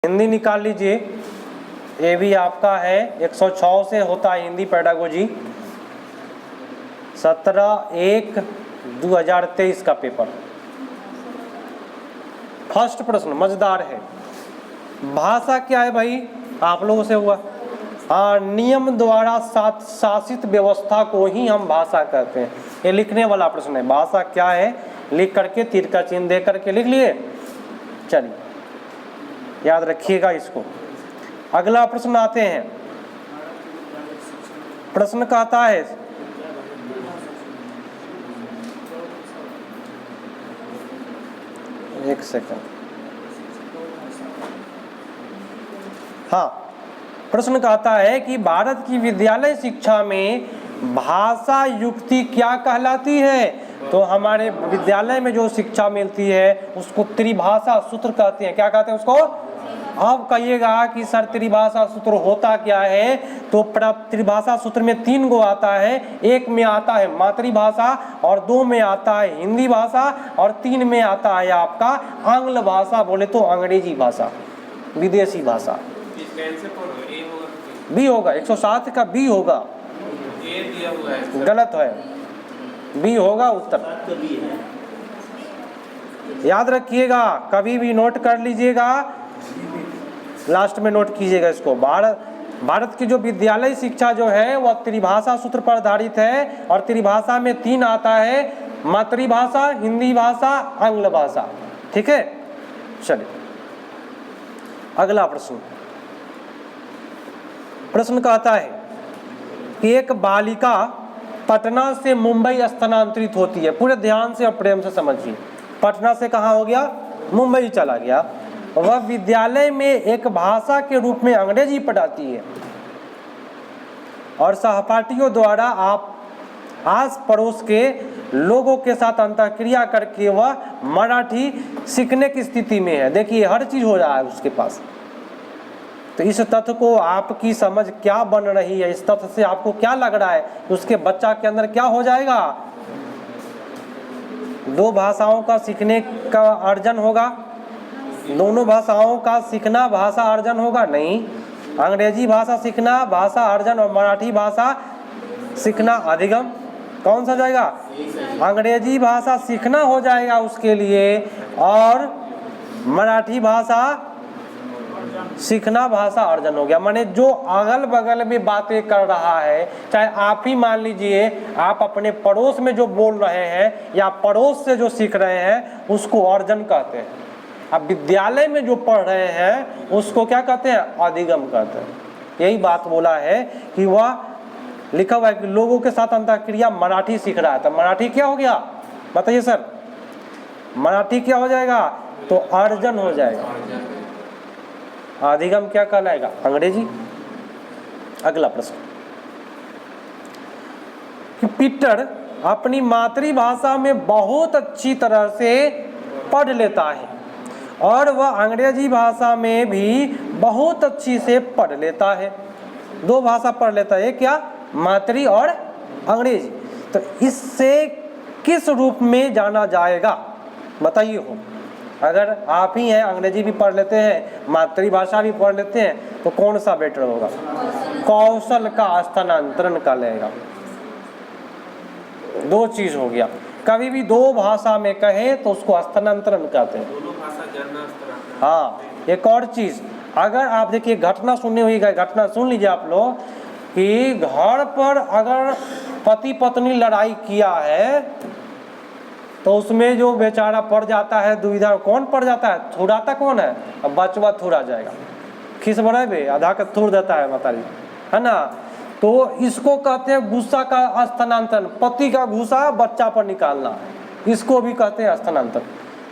हिंदी निकाल लीजिए, ये भी आपका है 106 से होता है हिंदी पेडागोजी, 17/1/2023 का पेपर। फर्स्ट प्रश्न मजेदार है। भाषा क्या है भाई, आप लोगों से हुआ। हाँ, नियम द्वारा शासित व्यवस्था को ही हम भाषा कहते हैं। ये लिखने वाला प्रश्न है, भाषा क्या है, लिख करके तीर का चिन्ह दे करके लिख लिए। चलिए याद रखिएगा इसको। अगला प्रश्न आते हैं। प्रश्न कहता है, एक सेकंड, हाँ, प्रश्न कहता है कि भारत की विद्यालय शिक्षा में भाषा युक्ति क्या कहलाती है। तो हमारे विद्यालय में जो शिक्षा मिलती है उसको त्रिभाषा सूत्र कहते हैं। क्या कहते हैं उसको? अब कहिएगा कि सर त्रिभाषा सूत्र होता क्या है, तो त्रिभाषा सूत्र में 3 गो आता है। एक में आता है मातृभाषा, और 2 में आता है हिंदी भाषा, और 3 में आता है आपका आंग्ल भाषा, बोले तो अंग्रेजी भाषा, विदेशी भाषा। बी होगा, 107 का बी होगा, गलत है, बी होगा उत्तर। याद रखिएगा, कभी भी नोट कर लीजिएगा, लास्ट में नोट कीजिएगा इसको। भारत की जो विद्यालय शिक्षा जो है वह त्रिभाषा सूत्र पर आधारित है, और त्रिभाषा में 3 आता है, मातृभाषा, हिंदी भाषा, आंग्ल भाषा। ठीक है, चलिए अगला प्रश्न। प्रश्न कहता है कि एक बालिका पटना से मुंबई स्थानांतरित होती है। पूरे ध्यान से और प्रेम से समझिए। पटना से कहाँ हो गया? मुंबई चला गया। वह विद्यालय में एक भाषा के रूप में अंग्रेजी पढ़ाती है, और सहपाठियों द्वारा आप आस पड़ोस के लोगों के साथ अंतःक्रिया करके वह मराठी सीखने की स्थिति में है। देखिए हर चीज हो रहा है उसके पास। तो इस तथ्य को आपकी समझ क्या बन रही है, इस तथ्य से आपको क्या लग रहा है कि उसके बच्चा के अंदर क्या हो जाएगा? 2 भाषाओं का सीखने का अर्जन होगा, दोनों भाषाओं का सीखना भाषा अर्जन होगा? नहीं, अंग्रेजी भाषा सीखना भाषा अर्जन, और मराठी भाषा सीखना अधिगम। कौन सा जाएगा? अंग्रेजी भाषा सीखना हो जाएगा उसके लिए, और मराठी भाषा सीखना भाषा अर्जन हो गया। माने जो अगल बगल में बातें कर रहा है, चाहे आप ही मान लीजिए आप अपने पड़ोस में जो बोल रहे हैं या पड़ोस से जो सीख रहे हैं उसको अर्जन कहते हैं। अब विद्यालय में जो पढ़ रहे हैं उसको क्या कहते हैं? अधिगम कहते हैं। यही बात बोला है कि वह लिखा हुआ है कि लोगों के साथ अंतःक्रिया मराठी सीख रहा है। तो मराठी क्या हो गया बताइए सर? मराठी क्या हो जाएगा? तो अर्जन हो जाएगा। अधिगम क्या कहलाएगा? अंग्रेजी। अगला प्रश्न कि पीटर अपनी मातृभाषा में बहुत अच्छी तरह से पढ़ लेता है, और वह अंग्रेजी भाषा में भी बहुत अच्छी से पढ़ लेता है। 2 भाषा पढ़ लेता है, क्या? मातृ और अंग्रेजी। तो इससे किस रूप में जाना जाएगा बताइए हो? अगर आप ही हैं, अंग्रेजी भी पढ़ लेते हैं, मातृभाषा भी पढ़ लेते हैं, तो कौन सा बेटर होगा? कौशल का स्थानांतरण का लेगा। 2 चीज हो गया। कभी भी 2 भाषा में कहे तो उसको स्थानांतरण कहते हैं। हाँ, एक और चीज, अगर आप देखिए घटना सुनी हुई, घटना सुन लीजिए आप लोग, कि घर पर अगर पति पत्नी लड़ाई किया है तो उसमें जो बेचारा पड़ जाता है दुविधा, कौन पड़ जाता है? थुड़ाता कौन है? अब बचवा थुड़ा जाएगा, खिस बड़े बे आधा का थुड़ देता है मतारी, है ना। तो इसको कहते हैं गुस्सा का स्थानांतरण। पति का गुस्सा बच्चा पर निकालना, इसको भी कहते हैं स्थानांतरण।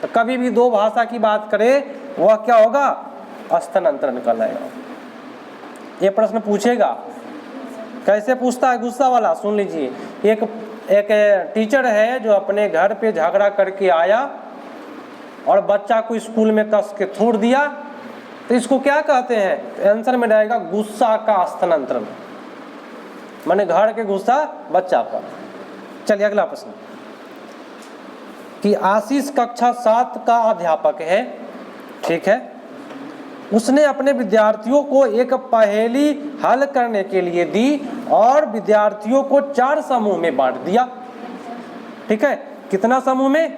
तो कभी भी 2 भाषा की बात करें वह क्या होगा? स्थानांतरण कहलाएगा। ये प्रश्न पूछेगा, कैसे पूछता है गुस्सा वाला? सुन लीजिए। एक टीचर है जो अपने घर पे झगड़ा करके आया और बच्चा को स्कूल में कस के थूड़ दिया, तो इसको क्या कहते हैं? तो आंसर में रहेगा गुस्सा का स्थानांतरण, माने घर के गुस्सा बच्चा पर। चलिए अगला प्रश्न कि आशीष कक्षा 7 का अध्यापक है, ठीक है, उसने अपने विद्यार्थियों को एक पहेली हल करने के लिए दी और विद्यार्थियों को 4 समूह में बांट दिया। ठीक है, कितना समूह में?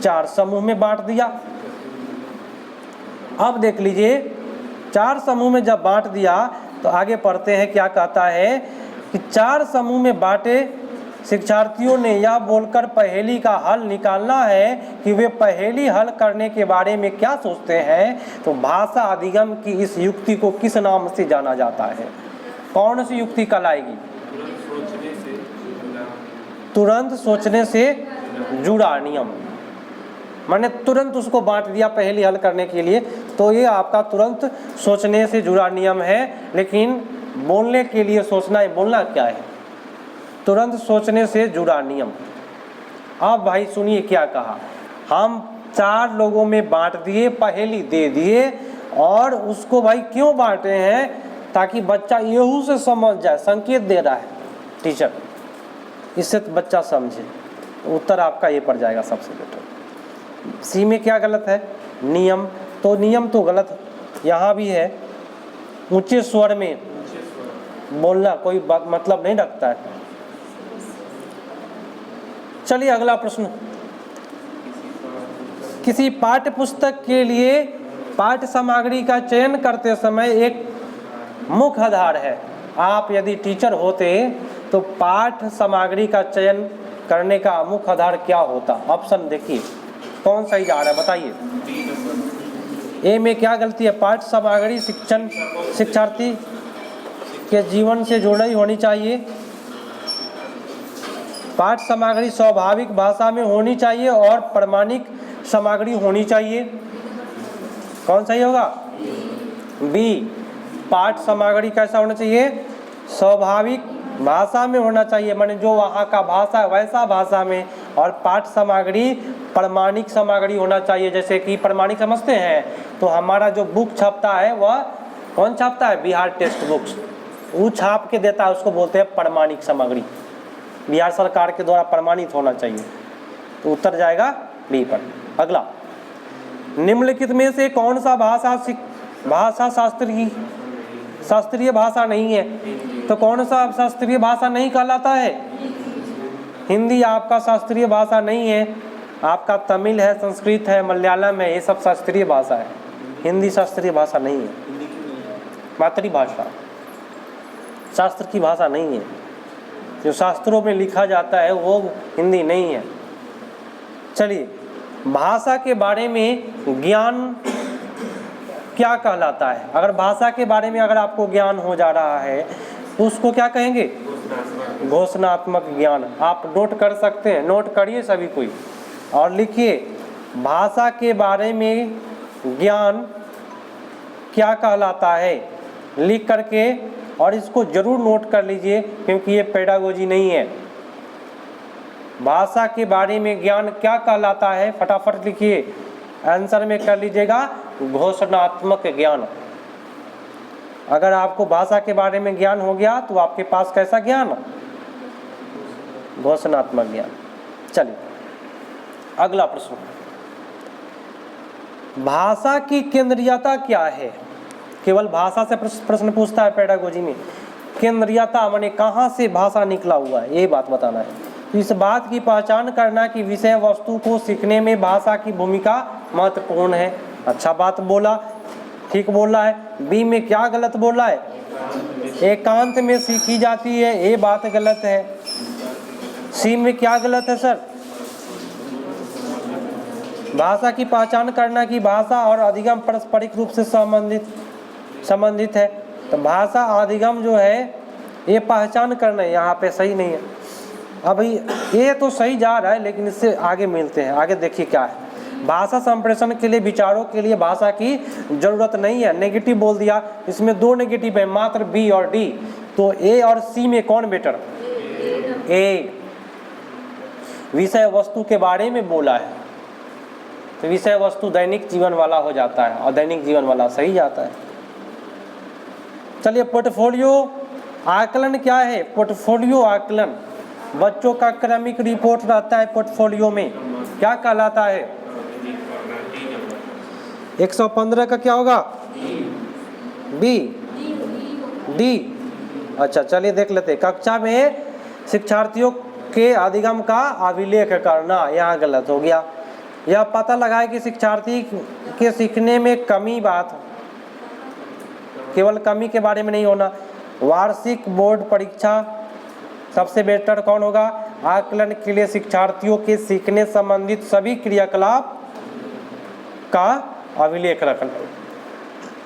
4 समूह में बांट दिया। अब देख लीजिए, 4 समूह में जब बांट दिया तो आगे पढ़ते हैं क्या कहता है कि 4 समूह में बांटे शिक्षार्थियों ने यह बोलकर पहेली का हल निकालना है कि वे पहेली हल करने के बारे में क्या सोचते हैं। तो भाषा अधिगम की इस युक्ति को किस नाम से जाना जाता है? कौन सी युक्ति कहलाएगी? तुरंत सोचने से जुड़ा नियम। मैंने तुरंत उसको बांट दिया पहेली हल करने के लिए, तो ये आपका तुरंत सोचने से जुड़ा नियम है। लेकिन बोलने के लिए सोचना है, बोलना क्या है? तुरंत सोचने से जुड़ा नियम। अब भाई सुनिए क्या कहा, हम 4 लोगों में बांट दिए, पहेली दे दिए, और उसको भाई क्यों बांटे हैं? ताकि बच्चा येहू से समझ जाए, संकेत दे रहा है टीचर, इससे तो बच्चा समझे। उत्तर आपका ये पड़ जाएगा सबसे बेटर। सी में क्या गलत है? नियम। तो नियम तो गलत यहाँ भी है। ऊंचे स्वर में बोलना कोई बात मतलब नहीं रखता है। चलिए अगला प्रश्न। किसी पाठ्य पुस्तक के लिए पाठ्य सामग्री का चयन करते समय एक मुख्य आधार है। आप यदि टीचर होते तो पाठ्य सामग्री का चयन करने का मुख्य आधार क्या होता? ऑप्शन देखिए कौन सही जा रहा है, बताइए। ए में क्या गलती है? पाठ्य सामग्री शिक्षार्थी के जीवन से जुड़ी होनी चाहिए। पाठ्य सामग्री स्वाभाविक भाषा में होनी चाहिए और प्रमाणिक सामग्री होनी चाहिए। कौन सही होगा? बी, पाठ्य सामग्री कैसा होना चाहिए? स्वाभाविक भाषा में होना चाहिए, माने जो वहाँ का भाषा है वैसा भाषा में। और पाठ्य सामग्री प्रमाणिक सामग्री होना चाहिए। जैसे कि प्रमाणिक समझते हैं तो हमारा जो बुक छपता है वह कौन छापता है? बिहार टेक्स्ट बुक्स, वो छाप के देता है, उसको बोलते हैं प्रमाणिक सामग्री। बिहार सरकार के द्वारा प्रमाणित होना चाहिए। तो उत्तर जाएगा बी पर। अगला, निम्नलिखित में से कौन सा भाषा शास्त्रीय भाषा नहीं है? तो कौन सा शास्त्रीय भाषा नहीं कहलाता है? हिंदी आपका शास्त्रीय भाषा नहीं है। आपका तमिल है, संस्कृत है, मलयालम है, ये सब शास्त्रीय भाषा है। हिंदी शास्त्रीय भाषा नहीं है, मातृभाषा, शास्त्र की भाषा नहीं है। जो शास्त्रों में लिखा जाता है वो हिंदी नहीं है। चलिए, भाषा के बारे में ज्ञान क्या कहलाता है? अगर भाषा के बारे में अगर आपको ज्ञान हो जा रहा है तो उसको क्या कहेंगे? घोषणात्मक ज्ञान। आप नोट कर सकते हैं, नोट करिए सभी कोई और लिखिए, भाषा के बारे में ज्ञान क्या कहलाता है, लिख करके, और इसको जरूर नोट कर लीजिए क्योंकि ये पेडागोजी नहीं है। भाषा के बारे में ज्ञान क्या कहलाता है? फटाफट लिखिए, आंसर में कर लीजिएगा घोषणात्मक ज्ञान। अगर आपको भाषा के बारे में ज्ञान हो गया तो आपके पास कैसा ज्ञान? घोषणात्मक ज्ञान। चलिए अगला प्रश्न, भाषा की केंद्रीयता क्या है? केवल भाषा से प्रश्न पूछता है पेडागोजी में। केंद्रीयता माने कहाँ से भाषा निकला हुआ है, ये बात बताना है। तो इस बात की पहचान करना कि विषय वस्तु को सीखने में भाषा की भूमिका महत्वपूर्ण है। अच्छा बात बोला, ठीक बोला है। बी में क्या गलत बोला है? एकांत में सीखी जाती है, ये बात गलत है। सी में क्या गलत है सर? भाषा की पहचान करना कि भाषा और अधिगम पारस्परिक रूप से संबंधित है। तो भाषा अधिगम जो है ये पहचान करना है, यहाँ पे सही नहीं है। अभी ये तो सही जा रहा है लेकिन इससे आगे मिलते हैं। आगे देखिए क्या है, भाषा संप्रेषण के लिए विचारों के लिए भाषा की जरूरत नहीं है। नेगेटिव बोल दिया, इसमें 2 नेगेटिव है, मात्र बी और डी। तो ए और सी में कौन बेटर? ए। विषय वस्तु के बारे में बोला है तो विषय वस्तु दैनिक जीवन वाला हो जाता है और दैनिक जीवन वाला सही जाता है। चलिए, पोर्टफोलियो आकलन क्या है? पोर्टफोलियो आकलन बच्चों का क्रमिक रिपोर्ट रहता है। पोर्टफोलियो में क्या कहलाता है? 115 का क्या होगा? B, D. अच्छा चलिए देख लेते हैं। कक्षा में शिक्षार्थियों के अधिगम का अभिलेख करना, यहाँ गलत हो गया। यह पता लगाए कि शिक्षार्थी के सीखने में कमी, बात केवल कमी के बारे में नहीं होना। वार्षिक बोर्ड परीक्षा सबसे बेटर कौन होगा? आकलन के लिए शिक्षार्थियों के सीखने संबंधित सभी क्रियाकलाप का अभिलेख रखना।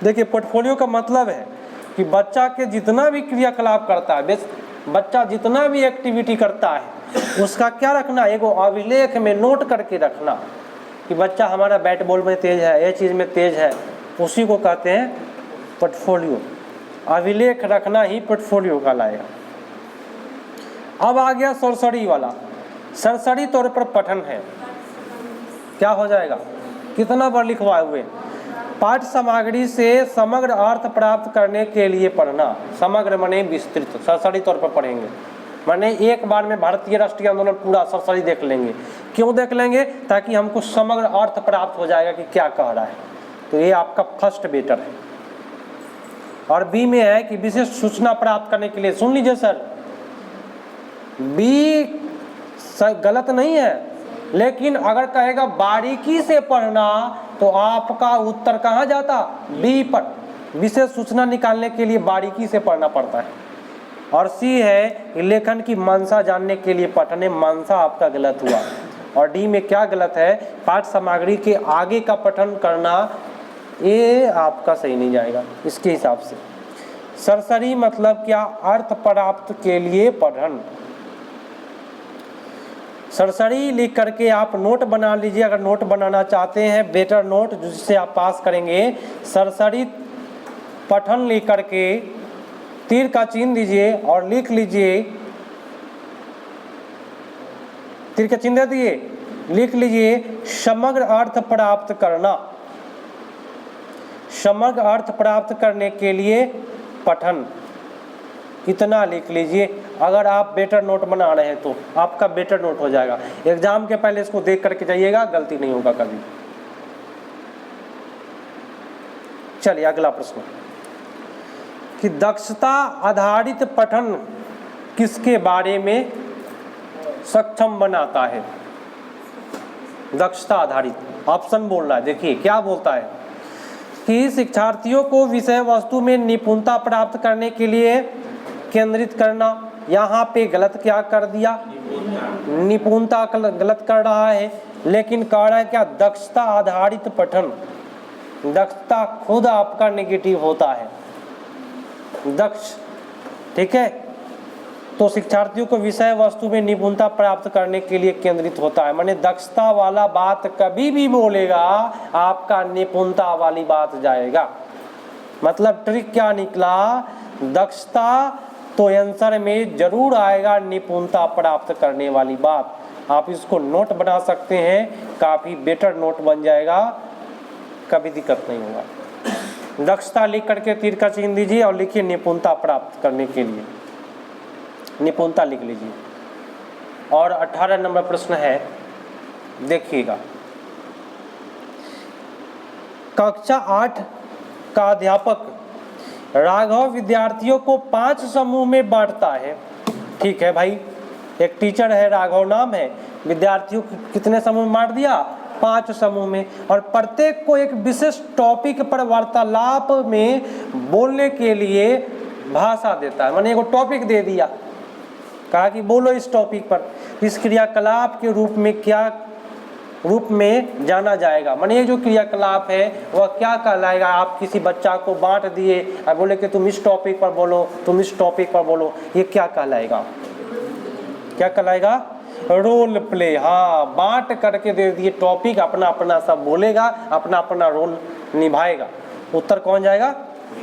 देखिए पोर्टफोलियो का मतलब है कि बच्चा के जितना भी क्रियाकलाप करता है, बच्चा जितना भी एक्टिविटी करता है उसका क्या रखना? एगो अभिलेख में नोट करके रखना कि बच्चा हमारा बैट बॉल में तेज है, ये चीज़ में तेज है, उसी को कहते हैं पोर्टफोलियो। अभिलेख रखना ही पोर्टफोलियो कहलाएगा। अब आ गया सरसरी वाला। सरसरी तौर पर पठन है, क्या हो जाएगा? कितना बार लिखवाए हुए? पाठ्य सामग्री से समग्र अर्थ प्राप्त करने के लिए पढ़ना। समग्र माने विस्तृत, सरसरी तौर पर पढ़ेंगे, माने एक बार में भारतीय राष्ट्रीय आंदोलन पूरा सरसरी देख लेंगे। क्यों देख लेंगे? ताकि हमको समग्र अर्थ प्राप्त हो जाएगा कि क्या कह रहा है। तो ये आपका फर्स्ट बेटर है। और बी में है कि विशेष सूचना प्राप्त करने के लिए। सुन लीजिए सर, बी गलत नहीं है, लेकिन अगर कहेगा बारीकी से पढ़ना तो आपका उत्तर कहाँ जाता? बी पर। विशेष सूचना निकालने के लिए बारीकी से पढ़ना पड़ता है। और सी है लेखन की मंशा जानने के लिए पठन। मंशा आपका गलत हुआ। और डी में क्या गलत है? पाठ्य सामग्री के आगे का पठन करना, ये आपका सही नहीं जाएगा इसके हिसाब से। सरसरी मतलब क्या? अर्थ प्राप्त के लिए पठन। सरसरी लिख करके आप नोट बना लीजिए, अगर नोट बनाना चाहते हैं, बेटर नोट जिससे आप पास करेंगे। सरसरी पठन लिख करके तीर का चिन्ह दीजिए और लिख लीजिए, तीर का चिन्ह दे दिए, लिख लीजिए समग्र अर्थ प्राप्त करना। समग्र अर्थ प्राप्त करने के लिए पठन, इतना लिख लीजिए। अगर आप बेटर नोट बना रहे हैं तो आपका बेटर नोट हो जाएगा। एग्जाम के पहले इसको देख करके जाइएगा, गलती नहीं होगा कभी। चलिए अगला प्रश्न कि दक्षता आधारित पठन किसके बारे में सक्षम बनाता है? दक्षता आधारित ऑप्शन बोल रहा है, देखिए क्या बोलता है कि शिक्षार्थियों को विषय वस्तु में निपुणता प्राप्त करने के लिए केंद्रित करना। यहाँ पे गलत क्या कर दिया? निपुणता गलत कर रहा है, लेकिन कह रहा है क्या? दक्षता आधारित पठन। दक्षता खुद आपका नेगेटिव होता है, दक्ष, ठीक है। तो शिक्षार्थियों को विषय वस्तु में निपुणता प्राप्त करने के लिए केंद्रित होता है। माने दक्षता वाला बात कभी भी बोलेगा आपका निपुणता वाली बात जाएगा। मतलब ट्रिक क्या निकला? दक्षता तो आंसर में जरूर आएगा निपुणता प्राप्त करने वाली बात। आप इसको नोट बना सकते हैं, काफी बेटर नोट बन जाएगा, कभी दिक्कत नहीं होगा। दक्षता लिख करके तीर का चिन्ह दीजिए और लिखिए निपुणता प्राप्त करने के लिए, निपुणता लिख लीजिए। और 18 नंबर प्रश्न है, देखिएगा। कक्षा 8 का अध्यापक राघव विद्यार्थियों को 5 समूह में बांटता है। ठीक है भाई, एक टीचर है, राघव नाम है, विद्यार्थियों को कितने समूह में बांट दिया? 5 समूह में। और प्रत्येक को एक विशेष टॉपिक पर वार्तालाप में बोलने के लिए भाषा देता है। मैंने एगो टॉपिक दे दिया, कहा कि बोलो इस टॉपिक पर, इस क्रियाकलाप के रूप में क्या रूप में जाना जाएगा। माने ये जो क्रियाकलाप है वह क्या कहलाएगा? आप किसी बच्चा को बांट दिए और बोले कि तुम इस टॉपिक पर बोलो, तुम इस टॉपिक पर बोलो, ये क्या कहलाएगा? क्या कहलाएगा? Role play. हाँ, बांट करके दे दिए टॉपिक, अपना अपना सब बोलेगा, अपना अपना रोल निभाएगा। उत्तर कौन जाएगा?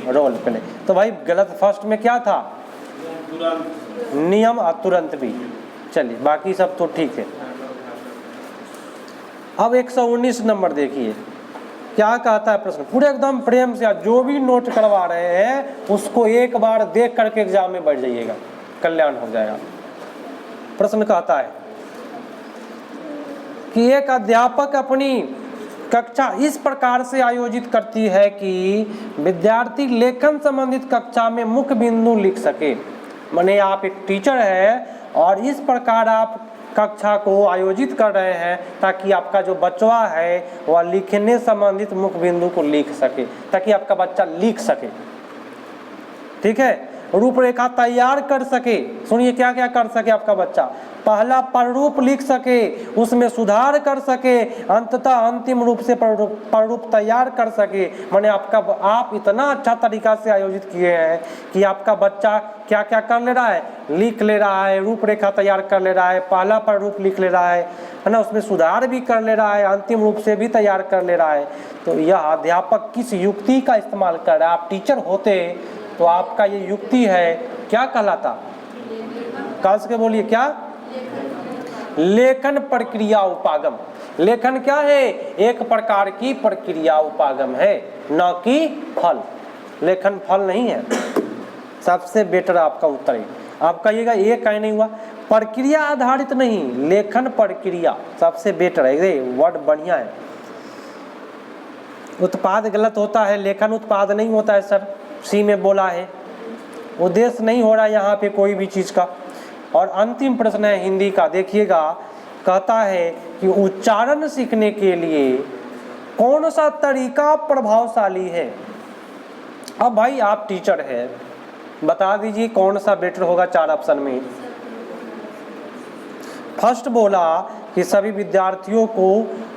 Role play. तो भाई गलत फर्स्ट में क्या था? नियम और तुरंत भी। चलिए बाकी सब तो ठीक है। अब 119 नंबर देखिए क्या कहता है प्रश्न, पूरे एकदम प्रेम से। जो भी नोट करवा रहे हैं उसको एक बार देख करके एग्जाम में बैठ जाइएगा, कल्याण हो जाएगा। प्रश्न कहता है कि एक अध्यापक अपनी कक्षा इस प्रकार से आयोजित करती है कि विद्यार्थी लेखन संबंधित कक्षा में मुख्य बिंदु लिख सके। माने आप एक टीचर है और इस प्रकार आप कक्षा को आयोजित कर रहे हैं ताकि आपका जो बच्चा है वह लिखने संबंधित मुख्य बिंदु को लिख सके, ताकि आपका बच्चा लिख सके। ठीक है, रूपरेखा तैयार कर सके। सुनिए क्या क्या कर सके आपका बच्चा। पहला, प्रारूप लिख सके, उसमें सुधार कर सके, अंततः अंतिम रूप से प्रारूप तैयार कर सके। माने आप इतना अच्छा तरीका से आयोजित किए हैं कि आपका बच्चा क्या क्या कर ले रहा है, लिख ले रहा है, रूपरेखा तैयार कर ले रहा है, पहला प्रारूप लिख ले रहा है ना, उसमें सुधार भी कर ले रहा है, अंतिम रूप से भी तैयार कर ले रहा है। तो यह अध्यापक किस युक्ति का इस्तेमाल कर रहा है। आप टीचर होते तो आपका ये युक्ति है, क्या कहलाता, काल से बोलिए क्या, लेखन प्रक्रिया उपागम। लेखन क्या है, एक प्रकार की प्रक्रिया उपागम है, न कि फल। लेखन फल नहीं है। सबसे बेटर आपका उत्तर है। आप कहिएगा ये कहीं नहीं हुआ, प्रक्रिया आधारित नहीं, लेखन प्रक्रिया सबसे बेटर है। ये वर्ड बढ़िया है। उत्पाद गलत होता है, लेखन उत्पाद नहीं होता है सर, सी में बोला है। उद्देश्य नहीं हो रहा यहाँ पे कोई भी चीज़ का। और अंतिम प्रश्न है हिंदी का, देखिएगा, कहता है कि उच्चारण सीखने के लिए कौन सा तरीका प्रभावशाली है। अब भाई आप टीचर है, बता दीजिए कौन सा बेटर होगा 4 ऑप्शन में। फर्स्ट बोला कि सभी विद्यार्थियों को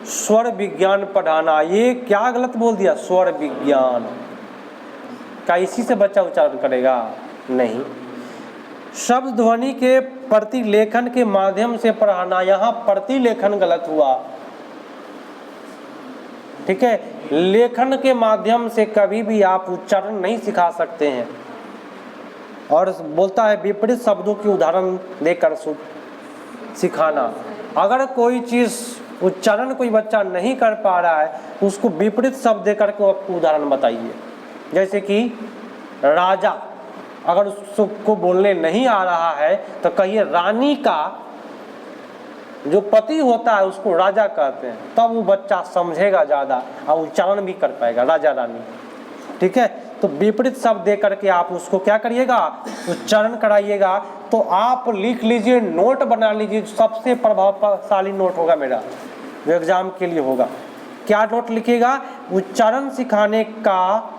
स्वर विज्ञान पढ़ाना। ये क्या गलत बोल दिया, स्वर विज्ञान। क्या इसी से बच्चा उच्चारण करेगा, नहीं। शब्द ध्वनि के प्रतिलेखन के माध्यम से पढ़ाना, यहाँ प्रतिलेखन गलत हुआ। ठीक है, लेखन के माध्यम से कभी भी आप उच्चारण नहीं सिखा सकते हैं। और बोलता है विपरीत शब्दों की उदाहरण देकर सिखाना। अगर कोई चीज़ उच्चारण कोई बच्चा नहीं कर पा रहा है, उसको विपरीत शब्द देकर के आपको उदाहरण बताइए। जैसे कि राजा, अगर उसको बोलने नहीं आ रहा है तो कहिए रानी का जो पति होता है उसको राजा कहते हैं, तब वो बच्चा समझेगा ज़्यादा और उच्चारण भी कर पाएगा, राजा रानी। ठीक है, तो विपरीत शब्द दे करके आप उसको क्या करिएगा, उच्चारण कराइएगा। तो आप लिख लीजिए, नोट बना लीजिए, सबसे प्रभावशाली नोट होगा मेरा जो एग्जाम के लिए होगा। क्या नोट लिखिएगा, उच्चारण सिखाने का,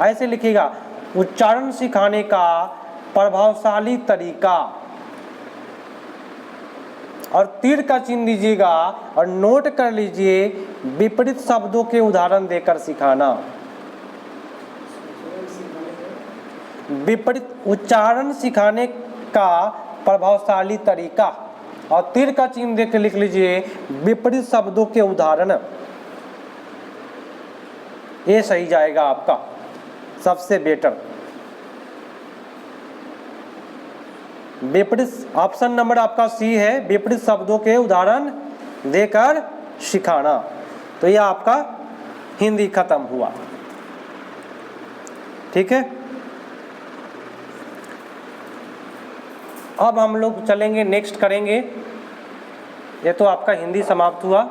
ऐसे लिखिएगा, उच्चारण सिखाने का प्रभावशाली तरीका, और तीर का चिन्ह दीजिएगा और नोट कर लीजिए, विपरीत शब्दों के उदाहरण देकर सिखाना। विपरीत उच्चारण सिखाने का प्रभावशाली तरीका, और तीर का चिन्ह देकर लिख लीजिए विपरीत शब्दों के उदाहरण। ये सही जाएगा आपका, सबसे बेटर। विपरीत, ऑप्शन नंबर आपका सी है, विपरीत शब्दों के उदाहरण देकर सिखाना। तो यह आपका हिंदी खत्म हुआ। ठीक है, अब हम लोग चलेंगे, नेक्स्ट करेंगे। ये तो आपका हिंदी समाप्त हुआ।